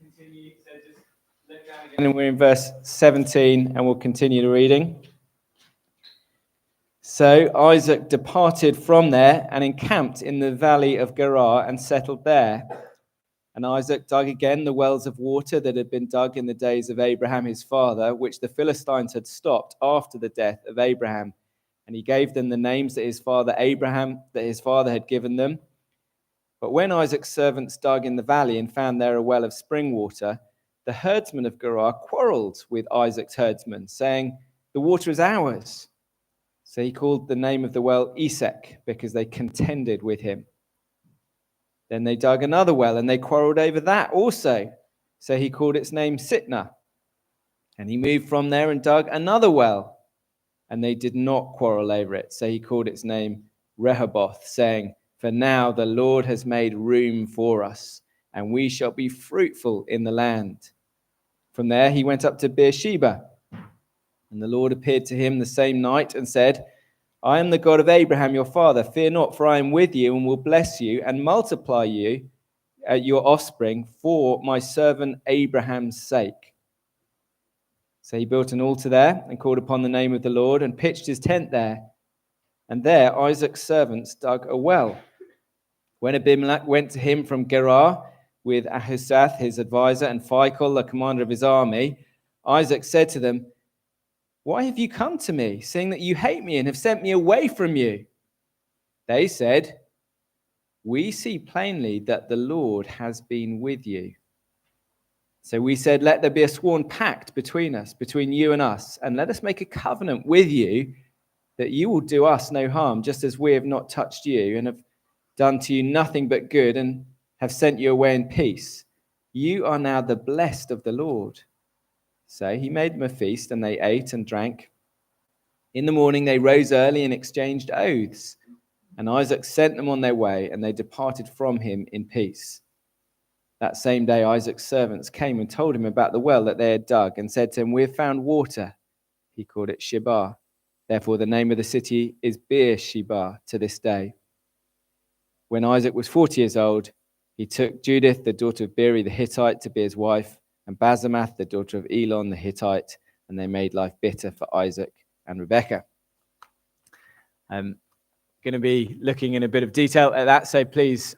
continue. So just look down again. And we're in verse 17, and we'll continue the reading. So Isaac departed from there and encamped in the valley of Gerar and settled there. And Isaac dug again the wells of water that had been dug in the days of Abraham his father, which the Philistines had stopped after the death of Abraham. And he gave them the names that his father had given them. But when Isaac's servants dug in the valley and found there a well of spring water, the herdsmen of Gerar quarreled with Isaac's herdsmen, saying, "The water is ours." So he called the name of the well Esek, because they contended with him. Then they dug another well, and they quarreled over that also. So he called its name Sitnah. And he moved from there and dug another well, and they did not quarrel over it. So he called its name Rehoboth, saying, "For now the Lord has made room for us, and we shall be fruitful in the land." From there he went up to Beersheba, and the Lord appeared to him the same night and said, "I am the God of Abraham your father. Fear not, for I am with you and will bless you and multiply you, your offspring, for my servant Abraham's sake." So he built an altar there and called upon the name of the Lord and pitched his tent there. And there Isaac's servants dug a well. When Abimelech went to him from Gerar with Ahusath his advisor and Phicol the commander of his army, Isaac said to them, "Why have you come to me, seeing that you hate me and have sent me away from you?" They said, "We see plainly that the Lord has been with you." So we said, "Let there be a sworn pact between us, between you and us, and let us make a covenant with you that you will do us no harm, just as we have not touched you and have done to you nothing but good and have sent you away in peace. You are now the blessed of the Lord." So he made them a feast, and they ate and drank. In the morning they rose early and exchanged oaths. And Isaac sent them on their way, and they departed from him in peace. That same day Isaac's servants came and told him about the well that they had dug, and said to him, "We have found water." He called it Sheba. Therefore the name of the city is Beersheba to this day. When Isaac was 40 years old, he took Judith, the daughter of Beeri the Hittite, to be his wife, and Basemath, the daughter of Elon the Hittite, and they made life bitter for Isaac and Rebekah. I'm going to be looking in a bit of detail at that, so please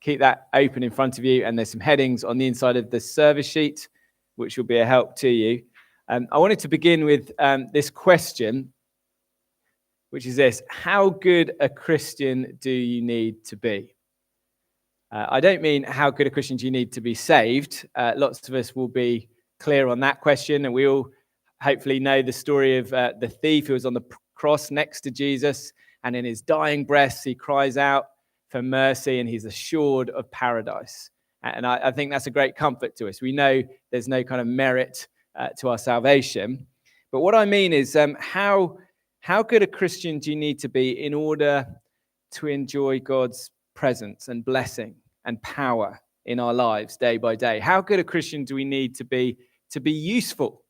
keep that open in front of you, and there's some headings on the inside of the service sheet, which will be a help to you. I wanted to begin with this question, which is this: how good a Christian do you need to be? I don't mean how good a Christian do you need to be saved. Lots of us will be clear on that question, and we all hopefully know the story of the thief who was on the cross next to Jesus, and in his dying breath he cries out for mercy, and he's assured of paradise. And I think that's a great comfort to us. We know there's no kind of merit to our salvation. But what I mean is how good a Christian do you need to be in order to enjoy God's presence and blessing and power in our lives day by day? How good a Christian do we need to be useful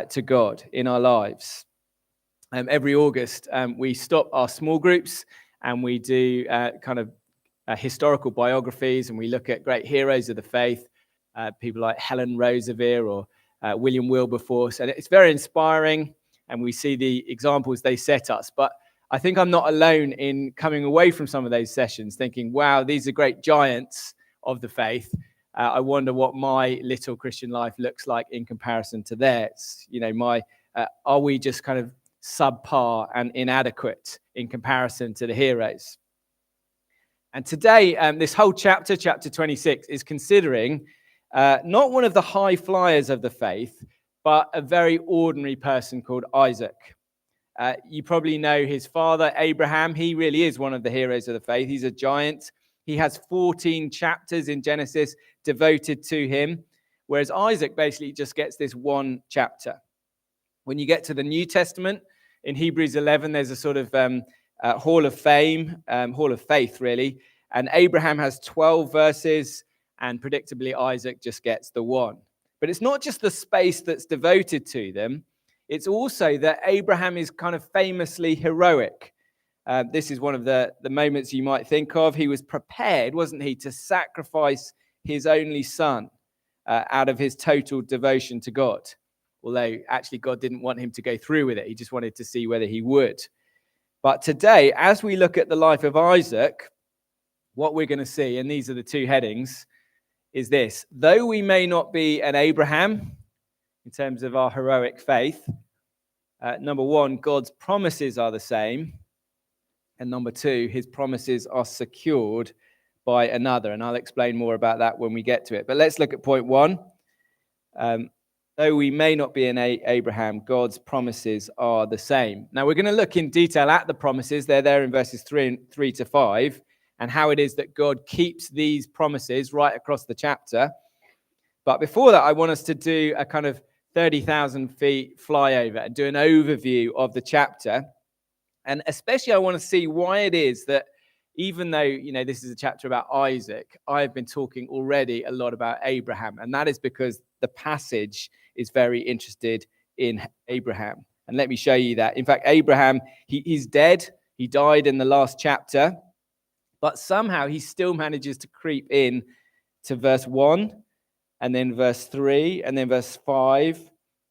to God in our lives? Every August, we stop our small groups and we do kind of historical biographies, and we look at great heroes of the faith, people like Helen Roseveare or William Wilberforce, and it's very inspiring, and we see the examples they set us. But I think I'm not alone in coming away from some of those sessions thinking, wow, these are great giants of the faith. I wonder what my little Christian life looks like in comparison to theirs. You know, are we just kind of subpar and inadequate in comparison to the heroes? And today, this whole chapter 26, is considering not one of the high flyers of the faith, but a very ordinary person called Isaac. You probably know his father, Abraham. He really is one of the heroes of the faith. He's a giant. He has 14 chapters in Genesis devoted to him, whereas Isaac basically just gets this one chapter. When you get to the New Testament, in Hebrews 11, there's a sort of hall of fame, hall of faith, really. And Abraham has 12 verses, and predictably, Isaac just gets the one. But it's not just the space that's devoted to them. It's also that Abraham is kind of famously heroic. This is one of the moments you might think of. He was prepared, wasn't he, to sacrifice his only son. out of his total devotion to God. Although actually God didn't want him to go through with it. He just wanted to see whether he would. But today, as we look at the life of Isaac, what we're going to see, and these are the two headings, is this. Though we may not be an Abraham in terms of our heroic faith, number one, God's promises are the same. And number two, his promises are secured by another. And I'll explain more about that when we get to it. But let's look at point one. Though we may not be an Abraham, God's promises are the same. Now, we're going to look in detail at the promises. They're there in verses 3 to 5, and how it is that God keeps these promises right across the chapter. But before that, I want us to do a kind of 30,000 feet flyover and do an overview of the chapter. And especially I want to see why it is that even though, this is a chapter about Isaac, I've been talking already a lot about Abraham. And that is because the passage is very interested in Abraham. And let me show you that. In fact, Abraham, he's dead. He died in the last chapter. But somehow he still manages to creep in to verse 1, and then verse 3, and then verse 5,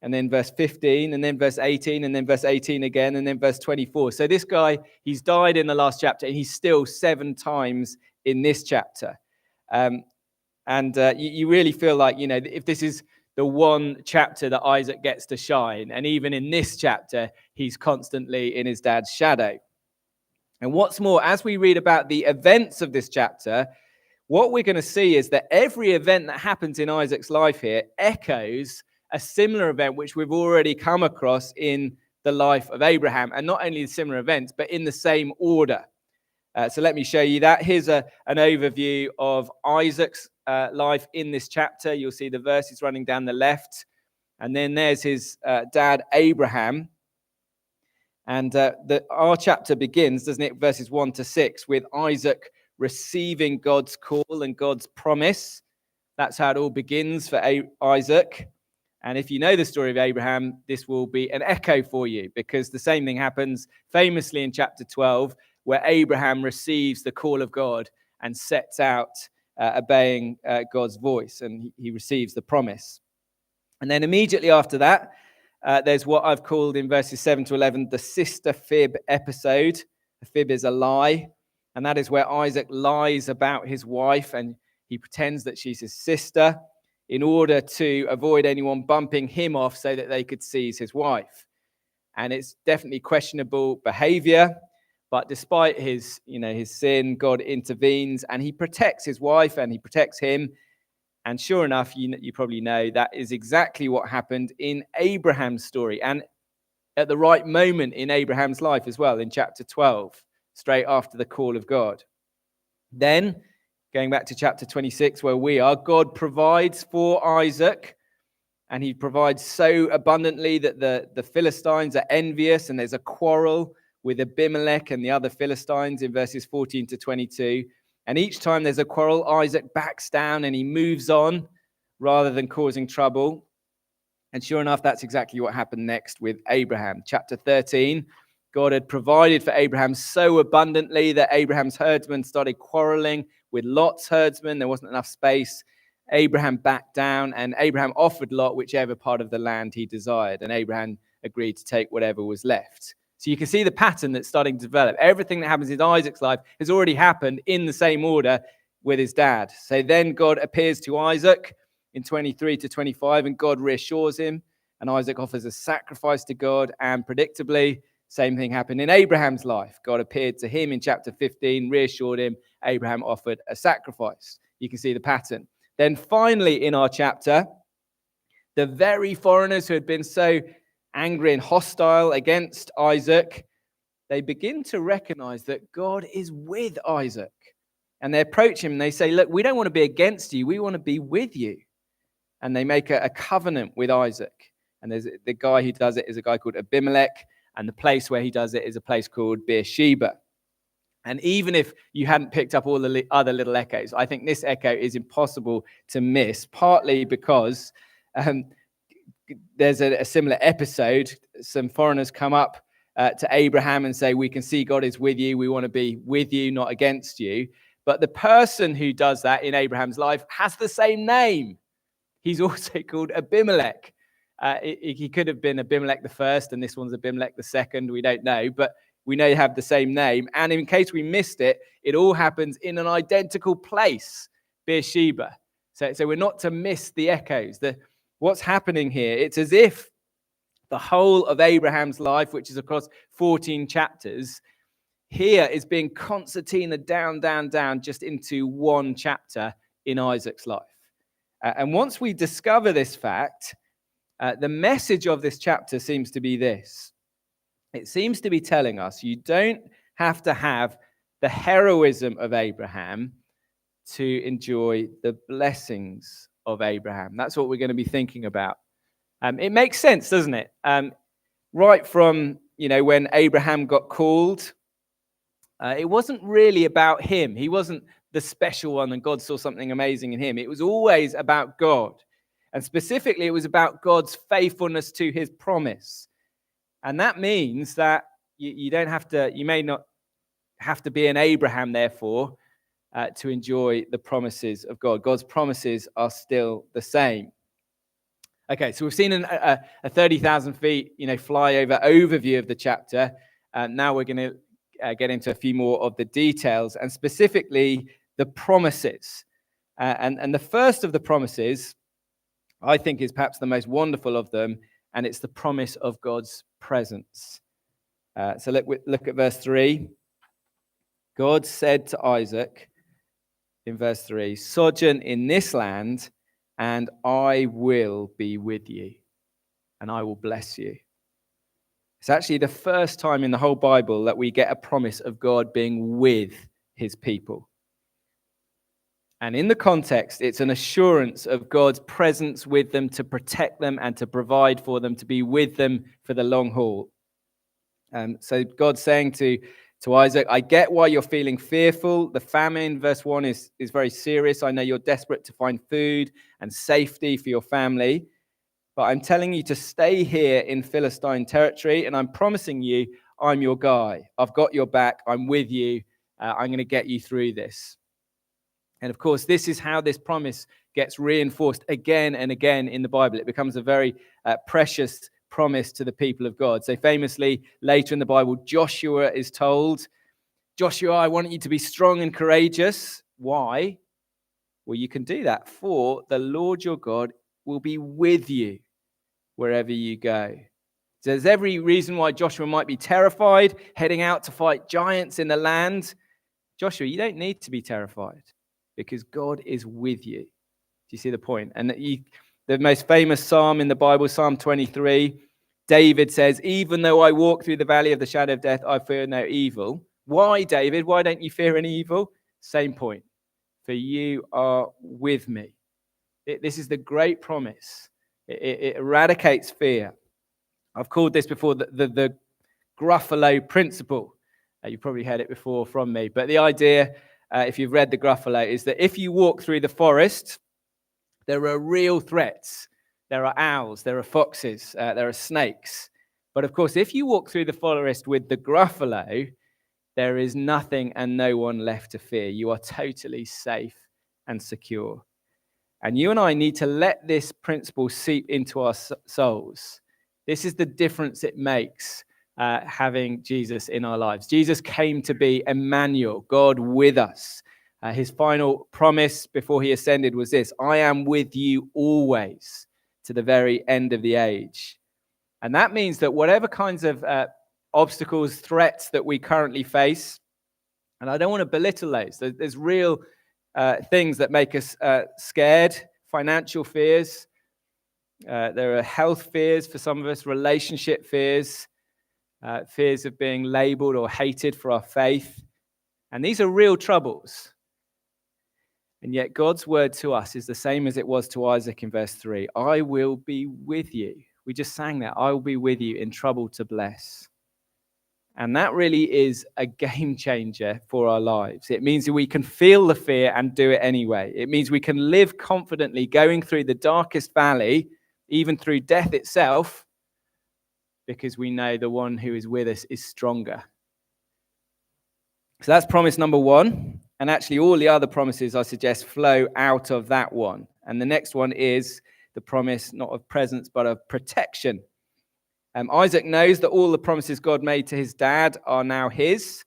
and then verse 15, and then verse 18, and then verse 18 again, and then verse 24. So this guy, he's died in the last chapter, and he's still 7 times in this chapter. You really feel like, if this is the one chapter that Isaac gets to shine, and even in this chapter, he's constantly in his dad's shadow. And what's more, as we read about the events of this chapter, what we're going to see is that every event that happens in Isaac's life here echoes a similar event which we've already come across in the life of Abraham. And not only the similar events, but in the same order. So let me show you that. Here's an overview of Isaac's life in this chapter. You'll see the verses running down the left. And then there's his dad, Abraham. And our chapter begins, doesn't it, verses 1 to 6, with Isaac receiving God's call and God's promise. That's how it all begins for Isaac. And if you know the story of Abraham, this will be an echo for you, because the same thing happens famously in chapter 12, where Abraham receives the call of God and sets out obeying God's voice, and he receives the promise. And then immediately after that, there's what I've called in verses 7 to 11, the sister fib episode. A fib is a lie. And that is where Isaac lies about his wife, and he pretends that she's his sister in order to avoid anyone bumping him off so that they could seize his wife. And it's definitely questionable behavior. But despite his sin, God intervenes and he protects his wife and he protects him. And sure enough, you probably know that is exactly what happened in Abraham's story, and at the right moment in Abraham's life as well, in chapter 12, straight after the call of God. Then, going back to chapter 26, where we are, God provides for Isaac, and he provides so abundantly that the Philistines are envious, and there's a quarrel with Abimelech and the other Philistines in verses 14 to 22. And each time there's a quarrel, Isaac backs down and he moves on rather than causing trouble. And sure enough, that's exactly what happened next with Abraham. Chapter 13, God had provided for Abraham so abundantly that Abraham's herdsmen started quarreling with Lot's herdsmen. There wasn't enough space. Abraham backed down, and Abraham offered Lot whichever part of the land he desired. And Abraham agreed to take whatever was left. So you can see the pattern that's starting to develop. Everything that happens in Isaac's life has already happened in the same order with his dad. So then God appears to Isaac in 23 to 25, and God reassures him, and Isaac offers a sacrifice to God, and predictably, same thing happened in Abraham's life. God appeared to him in chapter 15, reassured him, Abraham offered a sacrifice. You can see the pattern. Then finally in our chapter, the very foreigners who had been so angry and hostile against Isaac, they begin to recognize that God is with Isaac. And they approach him and they say, look, we don't want to be against you. We want to be with you. And they make a covenant with Isaac. And there's the guy who does it is a guy called Abimelech. And the place where he does it is a place called Beersheba. And even if you hadn't picked up all the other little echoes, I think this echo is impossible to miss, partly because there's a similar episode. Some foreigners come up to Abraham and say, we can see God is with you. We want to be with you, not against you. But the person who does that in Abraham's life has the same name. he's also called Abimelech. He could have been Abimelech the first, and this one's Abimelech the second. We don't know, but we know they have the same name. And in case we missed it, it all happens in an identical place, Beersheba. So we're not to miss the echoes. What's happening here, it's as if the whole of Abraham's life, which is across 14 chapters, here is being concertina down, just into one chapter in Isaac's life. And once we discover this fact, the message of this chapter seems to be this. It seems to be telling us you don't have to have the heroism of Abraham to enjoy the blessings of Abraham. That's what we're going to be thinking about. It makes sense, doesn't it? Right from, when Abraham got called, it wasn't really about him. He wasn't the special one, and God saw something amazing in him. It was always about God. And specifically, it was about God's faithfulness to his promise. And that means that you may not have to be an Abraham, therefore, to enjoy the promises of God. God's promises are still the same. Okay, so we've seen a 30,000 feet, flyover overview of the chapter. Now we're going to get into a few more of the details, and specifically the promises. And the first of the promises, I think, is perhaps the most wonderful of them, and it's the promise of God's presence. So look at verse 3. God said to Isaac in verse 3, "Sojourn in this land, and I will be with you, and I will bless you." It's actually the first time in the whole Bible that we get a promise of God being with his people. And in the context, it's an assurance of God's presence with them to protect them and to provide for them, to be with them for the long haul. So God's saying to Isaac, I get why you're feeling fearful. The famine, verse 1, is very serious. I know you're desperate to find food and safety for your family. But I'm telling you to stay here in Philistine territory, and I'm promising you I'm your guy. I've got your back. I'm with you. I'm going to get you through this. And of course, this is how this promise gets reinforced again and again in the Bible. It becomes a very precious promise to the people of God. So famously, later in the Bible, Joshua is told, Joshua, I want you to be strong and courageous. Why? Well, you can do that, for the Lord your God will be with you wherever you go. So there's every reason why Joshua might be terrified, heading out to fight giants in the land. Joshua, you don't need to be terrified because God is with you. Do you see the point? And the most famous psalm in the Bible, Psalm 23, David says, even though I walk through the valley of the shadow of death, I fear no evil. Why, David? Why don't you fear any evil? Same point. For you are with me. This is the great promise. It eradicates fear. I've called this before the Gruffalo principle. You've probably heard it before from me. But the idea, if you've read the Gruffalo, is that if you walk through the forest, there are real threats. There are owls, there are foxes, there are snakes. But of course, if you walk through the forest with the Gruffalo, there is nothing and no one left to fear. You are totally safe and secure. And you and I need to let this principle seep into our souls. This is the difference it makes having Jesus in our lives. Jesus came to be Emmanuel, God with us. His final promise before he ascended was this: I am with you always to the very end of the age. And that means that whatever kinds of obstacles, threats that we currently face, and I don't want to belittle those, there's real things that make us scared, financial fears. There are health fears for some of us, relationship fears, fears of being labeled or hated for our faith. And these are real troubles. And yet God's word to us is the same as it was to Isaac in verse 3. I will be with you. We just sang that. I will be with you in trouble to bless. And that really is a game changer for our lives. It means that we can feel the fear and do it anyway. It means we can live confidently going through the darkest valley, even through death itself, because we know the one who is with us is stronger. So that's promise number one. And actually all the other promises, I suggest, flow out of that one. And the next one is the promise not of presence, but of protection. Isaac knows that all the promises God made to his dad are now his.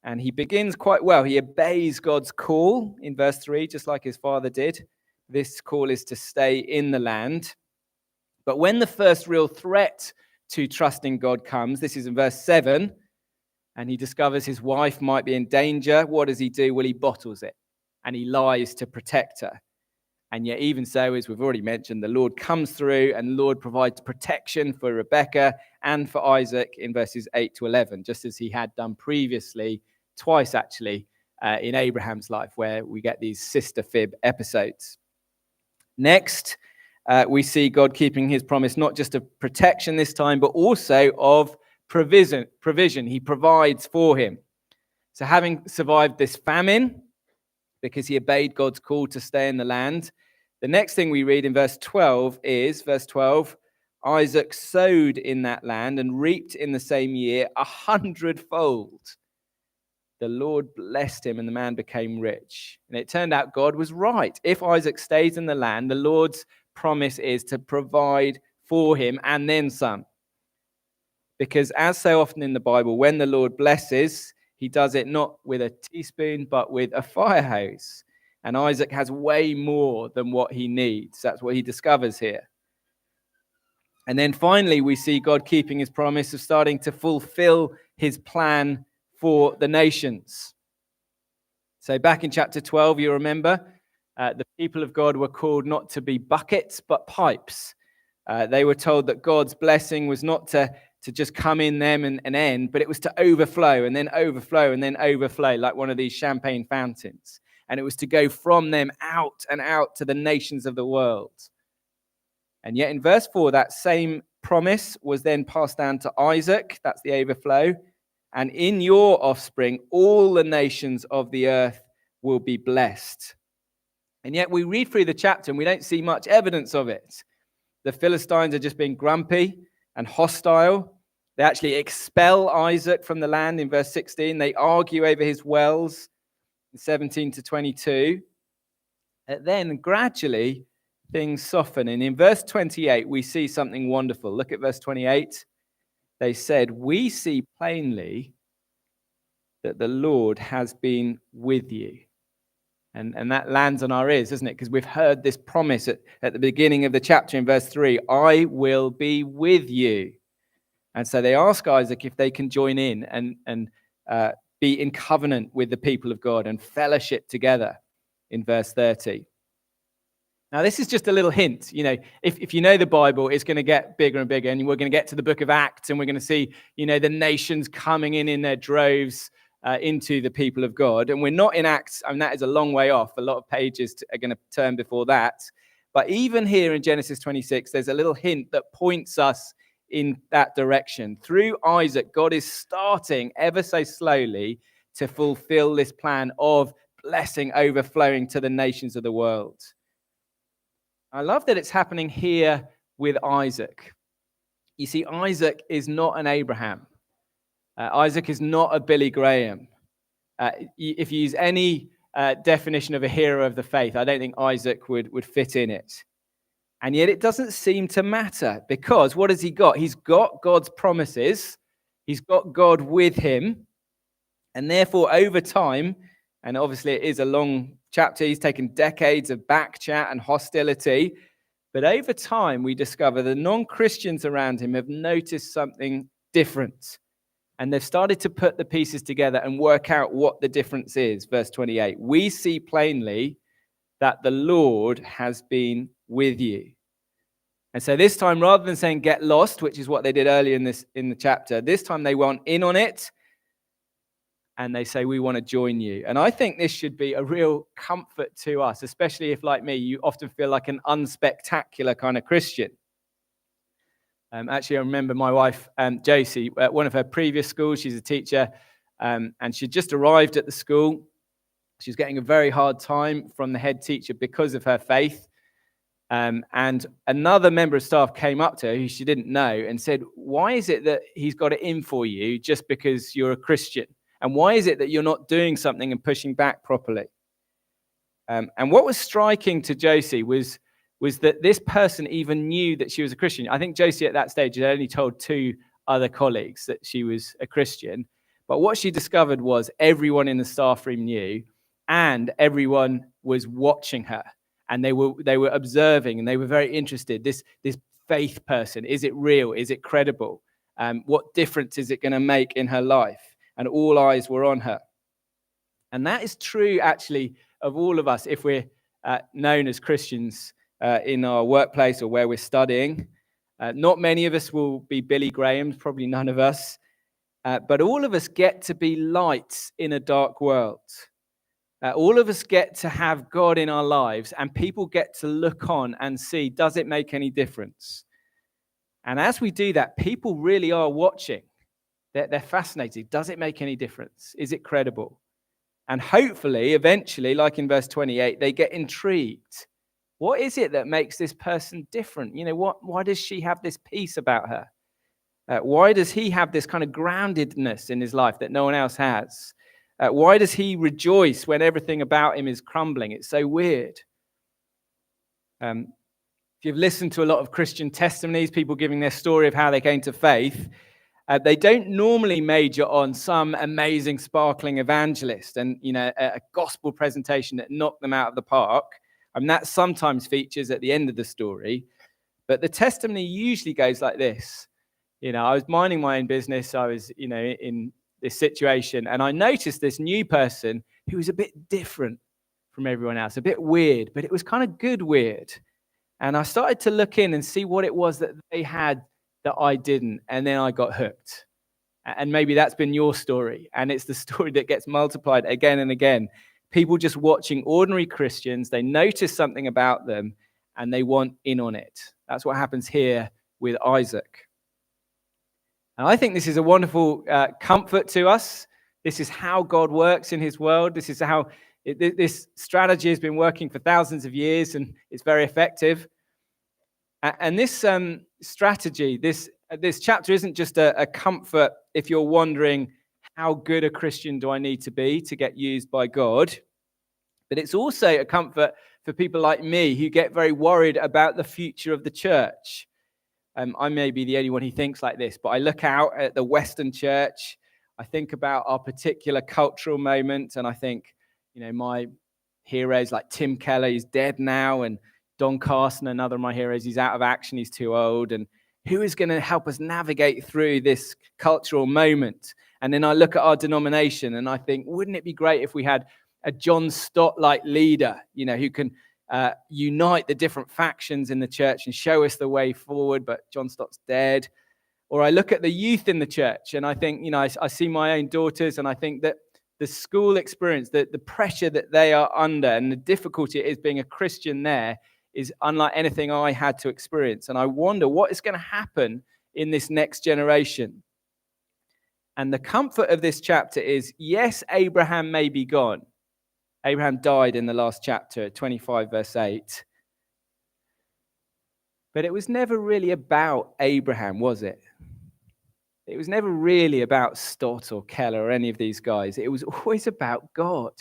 And he begins quite well. He obeys God's call in verse 3, just like his father did. This call is to stay in the land. But when the first real threat to trusting God comes, this is in verse 7, and he discovers his wife might be in danger, what does he do? Well, he bottles it, and he lies to protect her. And yet, even so, as we've already mentioned, the Lord comes through and the Lord provides protection for Rebekah and for Isaac in verses 8 to 11, just as he had done previously, twice actually, in Abraham's life, where we get these sister fib episodes. Next, we see God keeping his promise, not just of protection this time, but also of provision. He provides for him. So having survived this famine, because he obeyed God's call to stay in the land, the next thing we read in verse 12 is, verse 12, Isaac sowed in that land and reaped in the same year 100-fold. The Lord blessed him and the man became rich. And it turned out God was right. If Isaac stays in the land, the Lord's promise is to provide for him and then some. Because as so often in the Bible, when the Lord blesses, he does it not with a teaspoon, but with a fire hose. And Isaac has way more than what he needs. That's what he discovers here. And then finally, we see God keeping his promise of starting to fulfill his plan for the nations. So back in chapter 12, you remember, the people of God were called not to be buckets, but pipes. They were told that God's blessing was not to just come in them and end, but it was to overflow and then overflow and then overflow like one of these champagne fountains. And it was to go from them out and out to the nations of the world. And yet in verse 4, that same promise was then passed down to Isaac. That's the overflow. And in your offspring, all the nations of the earth will be blessed. And yet we read through the chapter and we don't see much evidence of it. The Philistines are just being grumpy and hostile. They actually expel Isaac from the land in verse 16. They argue over his wells in 17 to 22. And then gradually things soften. And in verse 28, we see something wonderful. Look at verse 28. They said, "We see plainly that the Lord has been with you." And that lands on our ears, doesn't it? Because we've heard this promise at the beginning of the chapter in verse 3, "I will be with you." And so they ask Isaac if they can join in and be in covenant with the people of God and fellowship together in verse 30. Now, this is just a little hint. You know, if you know the Bible, it's going to get bigger and bigger. And we're going to get to the book of Acts, and we're going to see, the nations coming in their droves into the people of God. And we're not in Acts, and that is a long way off. A lot of pages are going to turn before that. But even here in Genesis 26, there's a little hint that points us in that direction. Through Isaac, God is starting ever so slowly to fulfill this plan of blessing overflowing to the nations of the world. I love that it's happening here with Isaac. You see, Isaac is not an Abraham. Isaac is not a Billy Graham. If you use any definition of a hero of the faith, I don't think Isaac would fit in it. And yet it doesn't seem to matter, because what has he got? He's got God's promises. He's got God with him. And therefore, over time, and obviously it is a long chapter, he's taken decades of backchat and hostility. But over time, we discover the non-Christians around him have noticed something different. And they've started to put the pieces together and work out what the difference is. Verse 28, "We see plainly that the Lord has been with you." And so this time, rather than saying get lost, which is what they did earlier in the chapter, this time they want in on it. And they say, "We want to join you." And I think this should be a real comfort to us, especially if, like me, you often feel like an unspectacular kind of Christian. Actually, I remember my wife, Josie, at one of her previous schools, she's a teacher, and she'd just arrived at the school. She was getting a very hard time from the head teacher because of her faith. And another member of staff came up to her who she didn't know and said, "Why is it that he's got it in for you just because you're a Christian? And why is it that you're not doing something and pushing back properly?" And what was striking to Josie was was that this person even knew that she was a Christian. I think Josie at that stage had only told 2 other colleagues that she was a Christian. But what she discovered was everyone in the staff room knew, and everyone was watching her, and they were observing, and they were very interested. This faith person, is it real? Is it credible? What difference is it going to make in her life? And all eyes were on her. And that is true, actually, of all of us if we're known as Christians in our workplace or where we're studying. Not many of us will be Billy Grahams, probably none of us. But all of us get to be lights in a dark world. All of us get to have God in our lives, and people get to look on and see, does it make any difference? And as we do that, people really are watching. They're fascinated. Does it make any difference? Is it credible? And hopefully, eventually, like in verse 28, they get intrigued. What is it that makes this person different? Why does she have this peace about her? Why does he have this kind of groundedness in his life that no one else has? Why does he rejoice when everything about him is crumbling? It's so weird. If you've listened to a lot of Christian testimonies, people giving their story of how they came to faith, they don't normally major on some amazing, sparkling evangelist and a gospel presentation that knocked them out of the park. That sometimes features at the end of the story, but the testimony usually goes like this. I was minding my own business. I was, in this situation, and I noticed this new person who was a bit different from everyone else, a bit weird, but it was kind of good weird. And I started to look in and see what it was that they had that I didn't, and then I got hooked. And maybe that's been your story, and it's the story that gets multiplied again and again. People just watching ordinary Christians, they notice something about them, and they want in on it. That's what happens here with Isaac. And I think this is a wonderful comfort to us. This is how God works in his world. This is how this strategy has been working for thousands of years, and it's very effective. And this strategy, this chapter isn't just a comfort if you're wondering, how good a Christian do I need to be to get used by God? But it's also a comfort for people like me who get very worried about the future of the church. I may be the only one who thinks like this, but I look out at the Western church, I think about our particular cultural moment, and I think, my heroes like Tim Keller, he's dead now, and Don Carson, another of my heroes, he's out of action, he's too old, and who is going to help us navigate through this cultural moment? And then I look at our denomination, and I think, wouldn't it be great if we had a John Stott-like leader, who can unite the different factions in the church and show us the way forward, but John Stott's dead. Or I look at the youth in the church, and I think, I see my own daughters, and I think that the school experience, the pressure that they are under, and the difficulty it is being a Christian there is unlike anything I had to experience. And I wonder what is going to happen in this next generation. And the comfort of this chapter is, yes, Abraham may be gone. Abraham died in the last chapter, 25 verse 8. But it was never really about Abraham, was it? It was never really about Stott or Keller or any of these guys. It was always about God.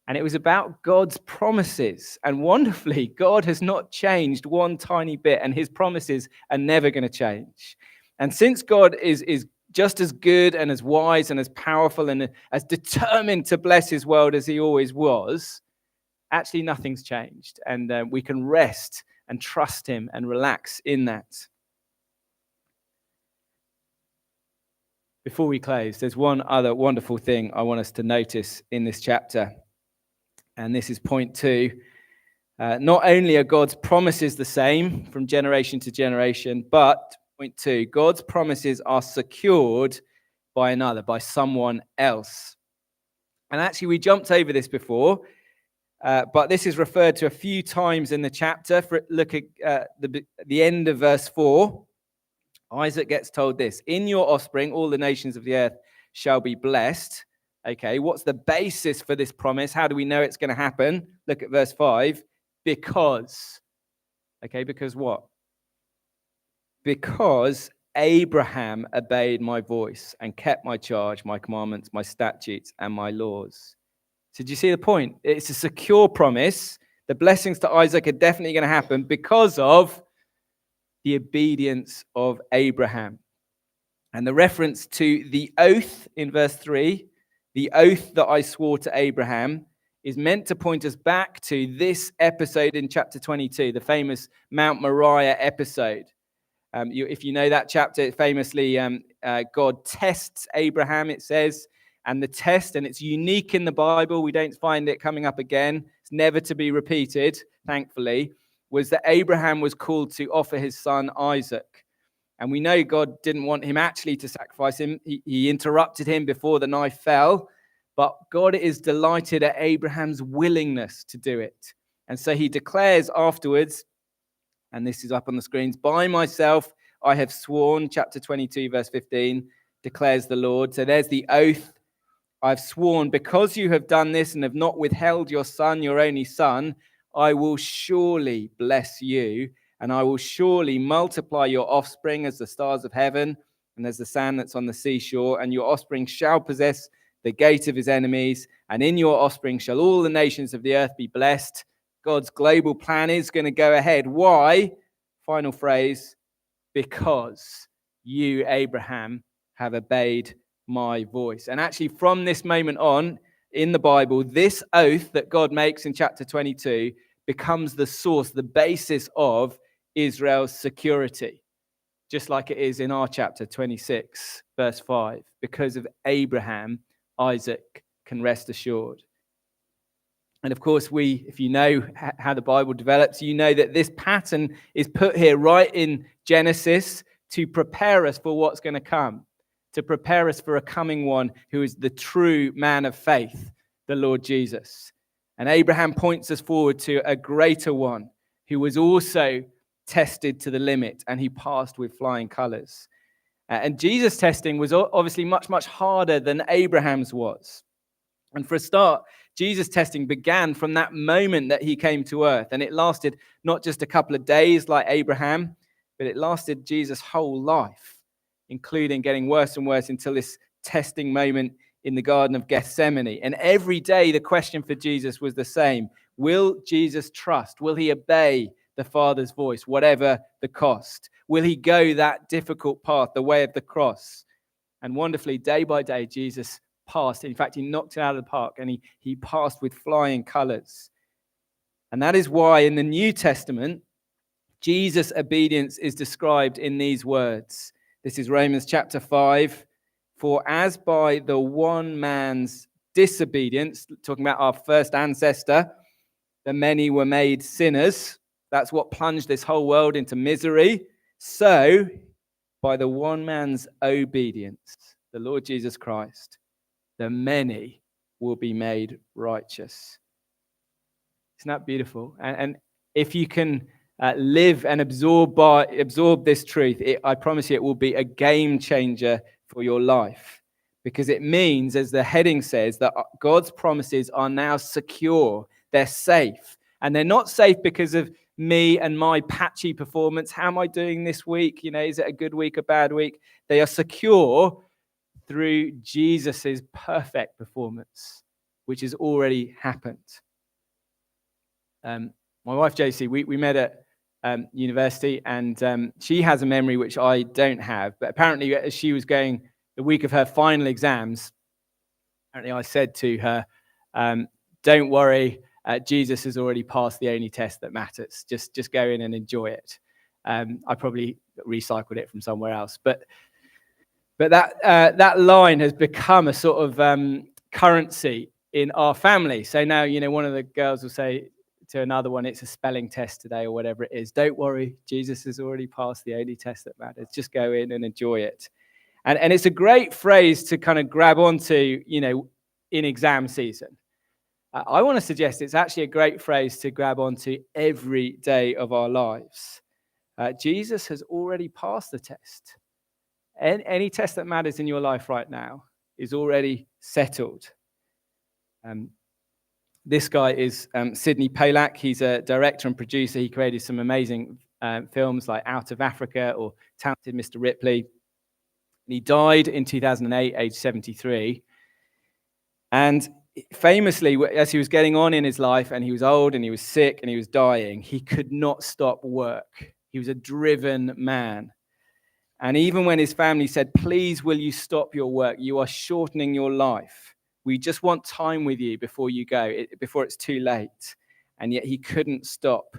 And it was about God's promises. And wonderfully, God has not changed one tiny bit, and his promises are never going to change. And since God is just as good and as wise and as powerful and as determined to bless his world as he always was, actually nothing's changed. And we can rest and trust him and relax in that. Before we close, there's one other wonderful thing I want us to notice in this chapter. And this is point 2. Not only are God's promises the same from generation to generation, but point 2, God's promises are secured by another, by someone else. And actually, we jumped over this before, but this is referred to a few times in the chapter. Look at the end of verse 4. Isaac gets told this: in your offspring, all the nations of the earth shall be blessed. Okay, what's the basis for this promise? How do we know it's going to happen? Look at verse 5. Because. Okay, because what? Because Abraham obeyed my voice and kept my charge, my commandments, my statutes, and my laws. So do you see the point? It's a secure promise. The blessings to Isaac are definitely going to happen because of the obedience of Abraham. And the reference to the oath in verse 3, the oath that I swore to Abraham, is meant to point us back to this episode in chapter 22, the famous Mount Moriah episode. If you know that chapter, famously, God tests Abraham, it says, and the test, and it's unique in the Bible, we don't find it coming up again, it's never to be repeated, thankfully, was that Abraham was called to offer his son Isaac. And we know God didn't want him actually to sacrifice him. He interrupted him before the knife fell. But God is delighted at Abraham's willingness to do it. And so he declares afterwards, and this is up on the screens, by myself I have sworn, chapter 22, verse 15, declares the Lord. So there's the oath. I've sworn, because you have done this and have not withheld your son, your only son, I will surely bless you, and I will surely multiply your offspring as the stars of heaven and as the sand that's on the seashore, and your offspring shall possess the gate of his enemies, and in your offspring shall all the nations of the earth be blessed. God's global plan is going to go ahead. Why? Final phrase, because you, Abraham, have obeyed my voice. And actually, from this moment on in the Bible, this oath that God makes in chapter 22 becomes the source, the basis of Israel's security, just like it is in our chapter 26, verse 5. Because of Abraham, Isaac can rest assured. And of course, if you know how the Bible develops, you know that this pattern is put here right in Genesis to prepare us for what's going to come, to prepare us for a coming one who is the true man of faith, the Lord Jesus. And Abraham points us forward to a greater one who was also tested to the limit, and he passed with flying colors. And Jesus' testing was obviously much, much harder than Abraham's was. And for a start, Jesus' testing began from that moment that he came to earth. And it lasted not just a couple of days like Abraham, but it lasted Jesus' whole life, including getting worse and worse until this testing moment in the Garden of Gethsemane. And every day the question for Jesus was the same. Will Jesus trust? Will he obey the Father's voice, whatever the cost? Will he go that difficult path, the way of the cross? And wonderfully, day by day, Jesus passed. In fact, he knocked it out of the park, and he passed with flying colors. And that is why in the New Testament, Jesus' obedience is described in these words. This is Romans chapter 5. For as by the one man's disobedience, talking about our first ancestor, the many were made sinners. That's what plunged this whole world into misery. So, by the one man's obedience, the Lord Jesus Christ, the many will be made righteous. Isn't that beautiful? And if you can live and absorb this truth, I promise you it will be a game changer for your life. Because it means, as the heading says, that God's promises are now secure. They're safe. And they're not safe because of me and my patchy performance. How am I doing this week? Is it a good week, a bad week? They are secure through Jesus's perfect performance, which has already happened. My wife, JC, we met at university, and she has a memory which I don't have. But apparently, as she was going the week of her final exams, apparently I said to her, don't worry, Jesus has already passed the only test that matters. Just go in and enjoy it. I probably recycled it from somewhere else. But that line has become a sort of currency in our family. So now, one of the girls will say to another one, it's a spelling test today or whatever it is. Don't worry, Jesus has already passed the only test that matters. Just go in and enjoy it. And it's a great phrase to kind of grab onto, in exam season. I want to suggest it's actually a great phrase to grab onto every day of our lives. Jesus has already passed the test. Any test that matters in your life right now is already settled. This guy is Sidney Pollack. He's a director and producer. He created some amazing films like Out of Africa or Talented Mr. Ripley. And he died in 2008, age 73. And famously, as he was getting on in his life and he was old and he was sick and he was dying, he could not stop work. He was a driven man. And even when his family said, please, will you stop your work? You are shortening your life. We just want time with you before you go, before it's too late. And yet he couldn't stop.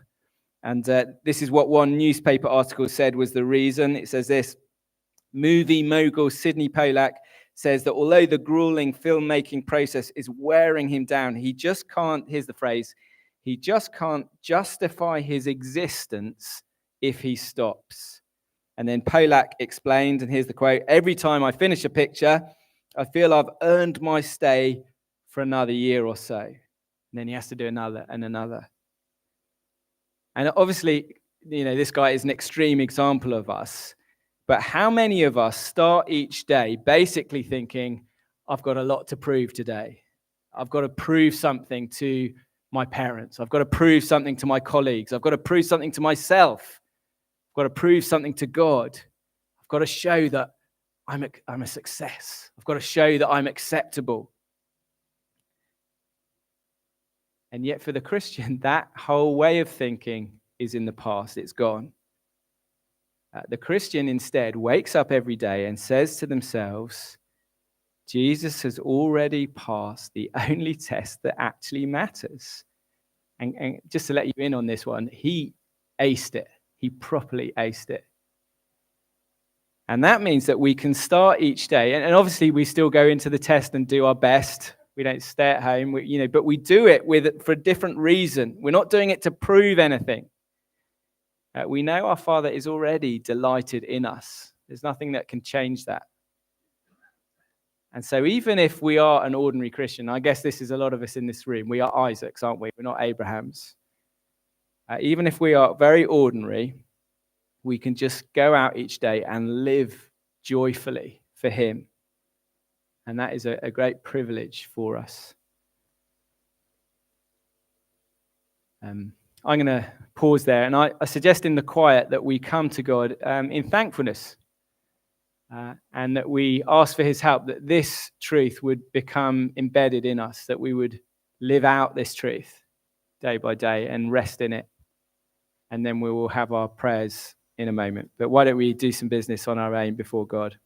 And this is what one newspaper article said was the reason. It says this: movie mogul Sidney Pollack says that although the grueling filmmaking process is wearing him down, he just can't, here's the phrase, he just can't justify his existence if he stops. And then Pollack explained, and here's the quote: every time I finish a picture, I feel I've earned my stay for another year or so. And then he has to do another and another. And obviously, this guy is an extreme example of us. But how many of us start each day basically thinking, I've got a lot to prove today. I've got to prove something to my parents. I've got to prove something to my colleagues. I've got to prove something to myself. I've got to prove something to God. I've got to show that I'm a success. I've got to show that I'm acceptable. And yet for the Christian, that whole way of thinking is in the past. It's gone. The Christian instead wakes up every day and says to themselves, Jesus has already passed the only test that actually matters. And just to let you in on this one, he aced it. He properly aced it. And that means that we can start each day. And obviously we still go into the test and do our best. We don't stay at home, but we do it for a different reason. We're not doing it to prove anything. We know our Father is already delighted in us. There's nothing that can change that. And so even if we are an ordinary Christian, I guess this is a lot of us in this room, we are Isaacs, aren't we? We're not Abrahams. Even if we are very ordinary, we can just go out each day and live joyfully for him. And that is a great privilege for us. I'm going to pause there, and I suggest in the quiet that we come to God in thankfulness, and that we ask for his help, that this truth would become embedded in us, that we would live out this truth day by day and rest in it. And then we will have our prayers in a moment. But why don't we do some business on our own before God?